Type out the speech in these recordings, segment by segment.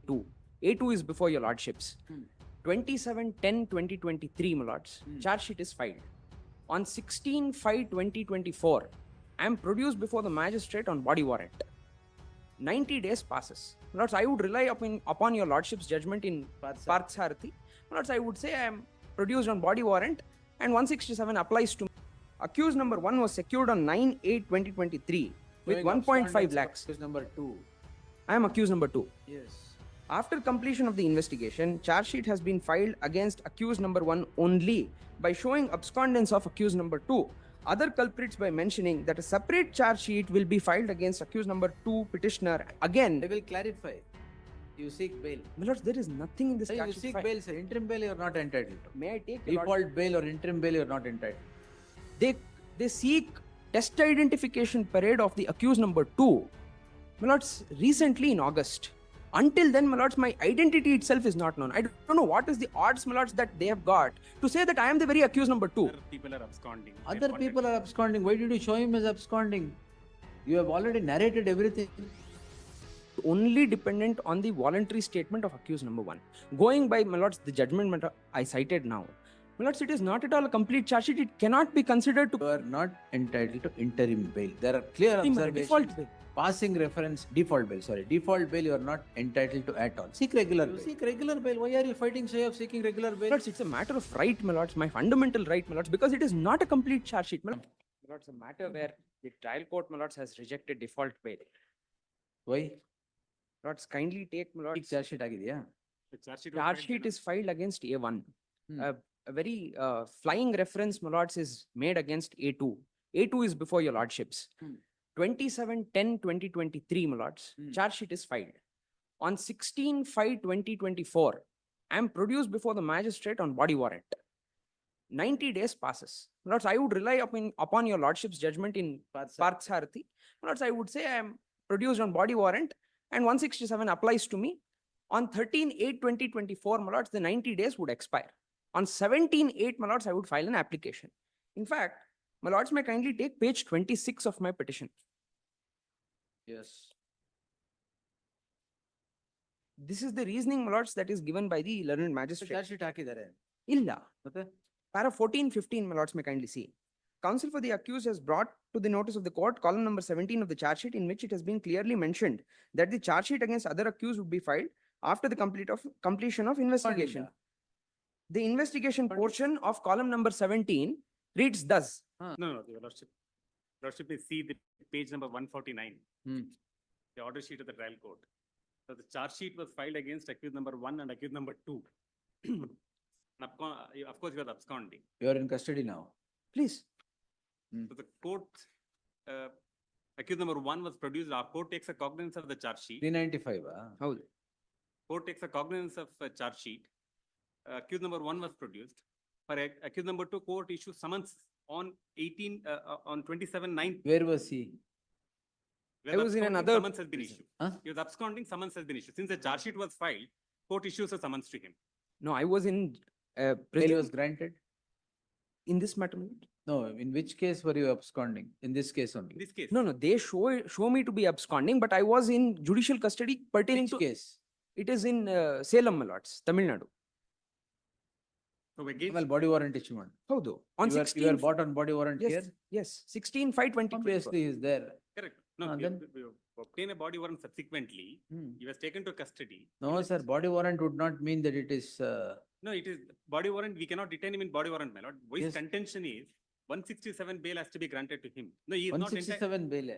A2. A2 is before your lordships. 27/10/2023, my lords, charge sheet is filed. On 16/5/2024, I am produced before the magistrate on body warrant. 90 days passes. My lords, I would rely upon your lordship's judgment in Parthsarathi. My lords, I would say I am produced on body warrant and 167 applies to me. Accused number 1 was secured on 9/8/2023 with 1.5 lakhs. Accused number 2. I am accused number 2. Yes. After completion of the investigation, charge sheet has been filed against accused number 1 only by showing abscondence of accused number 2. Other culprits by mentioning that a separate charge sheet will be filed against accused number 2 petitioner. Again, I will clarify. You seek bail. my lords, there is nothing in this You charge sheet seek file. bail, sir. Interim bail you are not entitled to. May I take your lordship? Default bail or interim bail you are not entitled. They seek test identification parade of the accused number 2. My lords, recently in August. Until then, my lords, my identity itself is not known. I don't know what is the odds, my lords, that they have got to say that I am the very accused number 2. Other people are absconding. Other people are absconding. Why did you show him as absconding? You have already narrated everything. Only dependent on the voluntary statement of accused number 1. Going by, my lords, the judgment matter I cited now. My lords, it is not at all a complete charge sheet. It cannot be considered to You are not entitled to interim bail. There are clear observations. default bail. Passing reference, default bail, default bail you are not entitled to at all. Seek regular bail. Seek regular bail. Why are you fighting shy of seeking regular bail? My lords, it's a matter of right, my lords, my fundamental right, my lords, because it is not a complete charge sheet. My lords, a matter where the trial court, my lords, has rejected default bail. Why? Lords, kindly take, my Seek lords. charge sheet ಆಗಿದೆಯಾ? The charge sheet, Charge sheet is filed against A1. Hmm. A very flying reference, my lords, is made against A2. A2 is before your lordships. 27/10/2023, my lords, charge sheet is filed. On 16/5/2024, I am produced before the magistrate on body warrant. 90 days passes. My lords, I would rely upon your lordship's judgment in Parthsarathi. My lords, I would say I am produced on body warrant and 167 applies to me. On 13/8/2024, my lords, the 90 days would expire. On 17/8, my lords, I would file an application. In fact, my lords may kindly take page 26 of my petition. Yes. This is the reasoning, my lords, that is given by the learned magistrate. charge sheet ಹಾಕಿದ್ದಾರೆ. Illa. ಮತ್ತೆ? Para 14-15, my lords may kindly see. Counsel for the accused has brought to the notice of the court column number 17 of the charge sheet, in which it has been clearly mentioned that the charge sheet against other accused would be filed after the completion of investigation. The investigation portion of column number 17 reads thus. No, your lordship. Lordship, please see the page number 149. The order sheet of the trial court. So the charge sheet was filed against accused number 1 and accused number 2. And of course, you are absconding. You are in custody now. Please. So the court, accused number 1 was produced. Our court takes a cognizance of the charge sheet. 395. Howdy. Court takes a cognizance of a charge sheet. Accused number 1 was produced. For accused number 2, court issues summons on 27/9. Where was he? Where I was in absconding, another summons has been issued. Huh? He was absconding, summons has been issued. Since the charge sheet was filed, court issues a summons to him. No, I was in Bail prison was granted? in this matter. my lord. No, in which case were you absconding? In this case In only. this case, No, they show me to be absconding, but I was in judicial custody pertaining Which to. case? It is in Salem, my lords, Tamil Nadu. so against Well, body warrant issue man. Howdo. On You were 16. bought on body warrant Yes, here? yes, 16/5/2024. Obviously, he is there. correct. No, then- you obtain a body warrant subsequently. He was taken to custody. No, sir, body warrant would not mean that it is, No, it is body warrant. We cannot detain him in body warrant, my lord. His Yes. contention is 167 bail has to be granted to him. No, he is not entitled. 167 bail.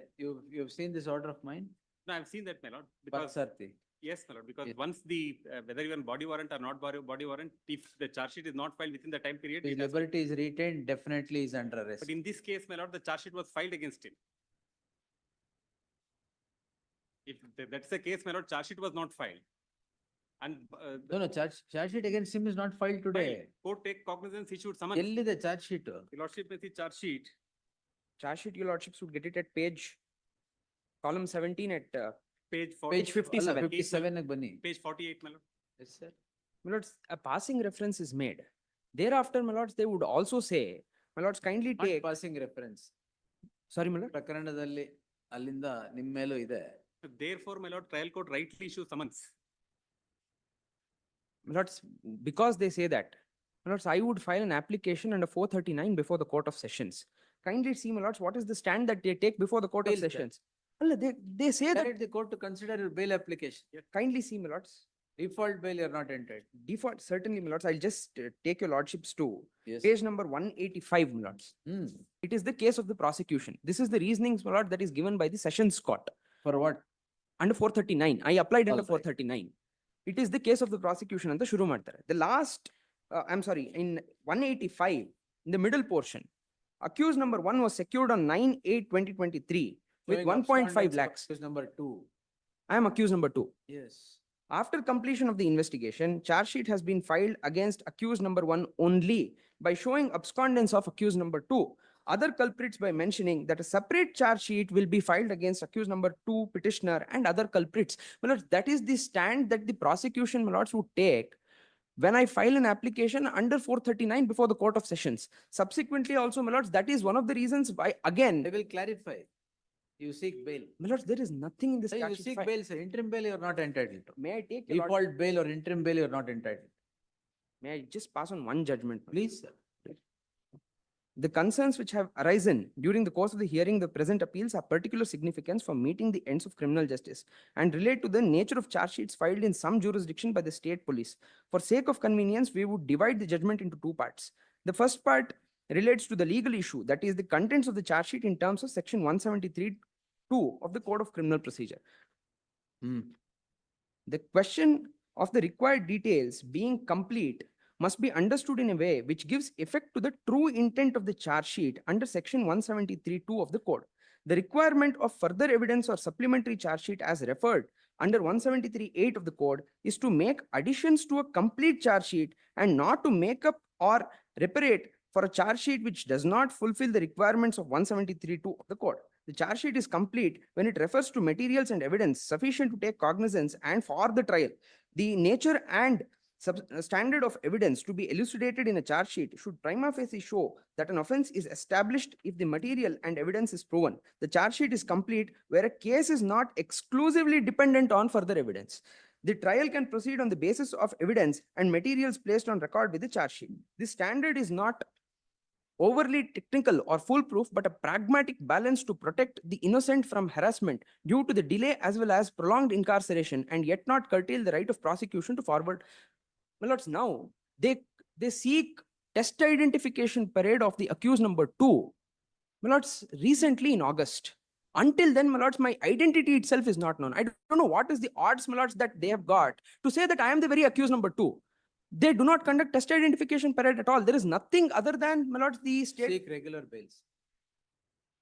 You've seen this order of mine? No, I've seen that, my lord. Because Parthsarathi. yes, my lord. Because Yes. once the whether you are on body warrant or not body warrant, if the charge sheet is not filed within the time period, His it has to- liberty is retained, definitely is under arrest. But in this case, my lord, the charge sheet was filed against him. If that's the case, my lord, charge sheet was not filed. And No, charge sheet against him is not filed today. court take cognizance, issued summons. ಎಲ್ಲಿದೆ charge sheet? Your lordship may see charge sheet. Charge sheet, your lordships would get it at column 17 at Page Page 57. 57 ಗೆ ಬನ್ನಿ. Page 48, my lord. Yes, sir. my lords, a passing reference is made. Thereafter, my lords, they would also say, my lords, kindly Not take. passing reference. Sorry, my lord. ಪ್ರಕರಣದಲ್ಲಿ ಅಲ್ಲಿಂದ ನಿಮ್ಮ ಮೇಲೂ ಇದೆ. Therefore, my lord, trial court rightly issues summons. My lords, because they say that, my lords, I would file an application under 439 before the Court of Sessions. Kindly see, my lords, what is the stand that they take before the Court of Bail, sir. Sessions? Allah, they say that. Direct the court to consider your bail application. Kindly see, my lords. Default bail, you are not entitled. Default, certainly, my lords. I'll just take your lordships to Yes. page number 185, my lords. Hmm. It is the case of the prosecution. This is the reasonings, my lord, that is given by the Sessions Court. For what? Under 439. I applied under All right. 439. It is the case of the prosecution and the shuru ಮಾಡ್ತಾರೆ. The last, I'm sorry, in 185, in the middle portion, accused number 1 was secured on 9/8/2023 with Showing 1.5 abscondence of lakhs. accused number 2. I am accused number 2. Yes. After completion of the investigation, charge sheet has been filed against accused number 1 only by showing abscondence of accused number 2. Other culprits by mentioning that a separate charge sheet will be filed against accused number 2, petitioner, and other culprits. My lords, that is the stand that the prosecution, my lords, would take when I file an application under 439 before the Court of Sessions. Subsequently also, my lords, that is one of the reasons why, I again, will clarify. You seek bail. my lords, there is nothing in this You charge sheet seek file. bail, sir. Interim bail, you are not entitled to. May I take your lordship- Default bail or interim bail, you are not entitled. May I just pass on one judgment? my lord? Please, sir. The concerns which have arisen during the course of the hearing, the present appeals have particular significance for meeting the ends of criminal justice and relate to the nature of charge sheets filed in some jurisdiction by the state police. For sake of convenience, we would divide the judgment into two parts. The first part relates to the legal issue, that is the contents of the charge sheet in terms of section 173(2) of the Code of Criminal Procedure. Hmm. The question of the required details being complete must be understood in a way which gives effect to the true intent of the charge sheet under section 173(2) of the code. The requirement of further evidence or supplementary charge sheet as referred under 173(8) of the code is to make additions to a complete charge sheet and not to make up or reparate for a charge sheet which does not fulfill the requirements of 173(2) of the code. The charge sheet is complete when it refers to materials and evidence sufficient to take cognizance and for the trial. The nature and standard of evidence to be elucidated in a charge sheet should prima facie show that an offense is established if the material and evidence is proven. The charge sheet is complete where a case is not exclusively dependent on further evidence. The trial can proceed on the basis of evidence and materials placed on record with the charge sheet. This standard is not overly technical or foolproof, but a pragmatic balance to protect the innocent from harassment due to the delay as well as prolonged incarceration and yet not curtail the right of prosecution to forward. My lords, now they seek test identification parade of the accused number 2. My lords, recently in August. Until then, my lords, my identity itself is not known. I don't know what is the odds, my lords, that they have got to say that I am the very accused number 2. They do not conduct test identification parade at all. There is nothing other than, my lords, the state. Seek regular bails.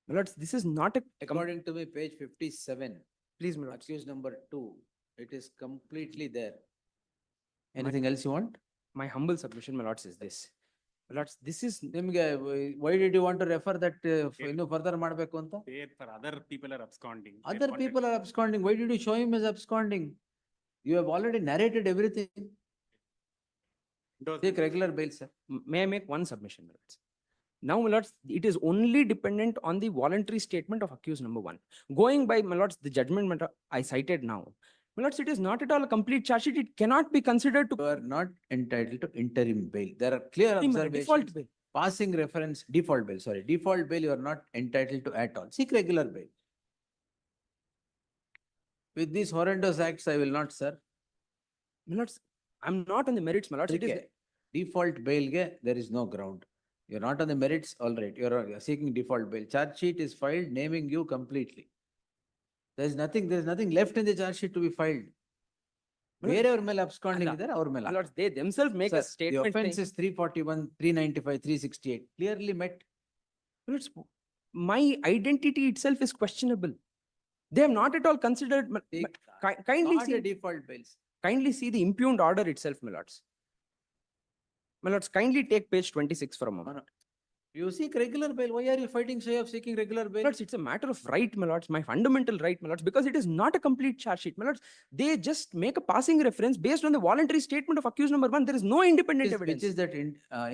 My lords, this is not a. According to me, page 57, Please, my lords. accused number 2, it is completely there. Anything else you want? My humble submission, my lords, is this. My lords, this is. Why did you want to refer that further ಮಾಡಬೇಕು ಅಂತ? There for other people are absconding. They Other wanted- people are absconding. Why did you show him as absconding? You have already narrated everything. Endorsement. Take regular bail, sir. May I make one submission, my lords? Now, my lords, it is only dependent on the voluntary statement of accused number 1. Going by, my lords, the judgment matter I cited now. My lords, it is not at all a complete charge sheet. It cannot be considered to You are not entitled to interim bail. There are clear be my observations. default bail. Passing reference, default bail, sorry, default bail, you are not entitled to at all. Seek regular bail. With these horrendous acts, I will not, sir. My lords, I'm not on the merits, my lords. It is Okay. Default bail, there is no ground. You're not on the merits, all right. You're seeking default bail. Charge sheet is filed naming you completely. There's nothing left in the charge sheet to be filed. Madam, Wherever ಮೇಲೆ absconding ಅಲ್ಲ, ಇದ್ದಾರೆ ಅವ್ರ ಮೇಲೆ my lords, they themselves make a Sir, the statement. offense saying- is 341, 395, 368, clearly met. My lords, my identity itself is questionable. They have not at all considered. Kindly Not a see, default bails. kindly see the impugned order itself, my lords. My lords, kindly take page 26 for a moment. You seek regular bail. Why are you fighting shy of seeking regular bail? Lords, it's a matter of right, my lords, my fundamental right, my lords, because it is not a complete charge sheet, my lords. They just make a passing reference based on the voluntary statement of accused number 1. There is no independent Which evidence. is that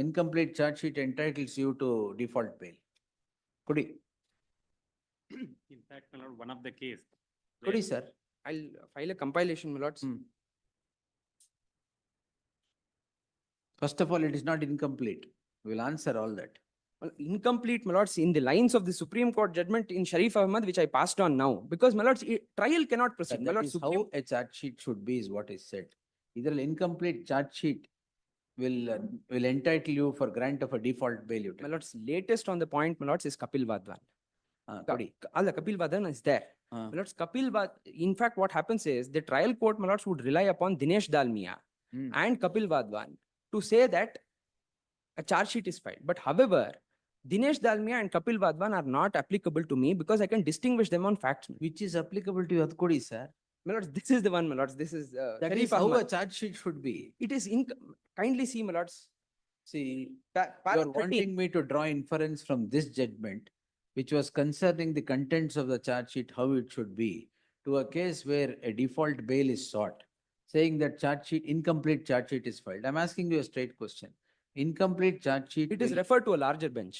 incomplete charge sheet entitles you to default bail. Kudi, In fact, my lord, one of the case. Kudi, sir. I'll file a compilation, my lords. Hmm. First of all, it is not incomplete. We'll answer all that. Well, incomplete, my lords, in the lines of the Supreme Court judgment in Sharif Ahmad, which I passed on now, because, my lords, trial cannot proceed. My That lords, is how a charge sheet should be, is what is said. Either an incomplete charge sheet will entitle you for grant of a default bail. You my tell. lords, latest on the point, my lords, is Kapil Vadvan. Kodi. Kapil Vadvan is there. Ah. My lords, in fact, what happens is the trial court, my lords, would rely upon Dinesh Dalmia Hmm. and Kapil Vadvan to say that a charge sheet is filed. But however, Dinesh Dalmia and Kapil Vadvan are not applicable to me because I can distinguish them on facts. Which is applicable to you, Kodi, sir. My lords, this is the one, my lords. This is That Sharif is how a Ahmad. charge sheet should be. It is kindly see, my lords. See, Para you are 13. wanting me to draw inference from this judgment, which was concerning the contents of the charge sheet, how it should be, to a case where a default bail is sought, saying that incomplete charge sheet is filed. I'm asking you a straight question. Incomplete charge sheet. It is referred to a larger bench.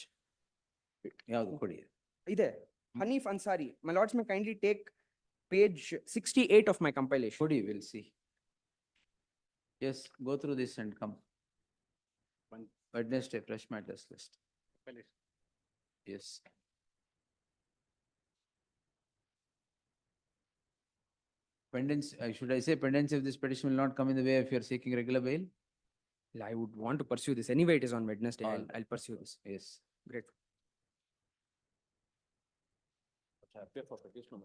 ಯಾವ್ದು ಕೊಡಿ. Ide, Hanif Ansari. My lords, may kindly take page 68 of my compilation. ಕೊಡಿ, we'll see. Yes, go through this and come. One. Wednesday, fresh matters list. Yes. Pendency, should I say pendency of this petition will not come in the way if you are seeking regular bail? I would want to pursue this. Anyway, it is on Wednesday. All I'll pursue this. Yes. Great. Appear for petitioner.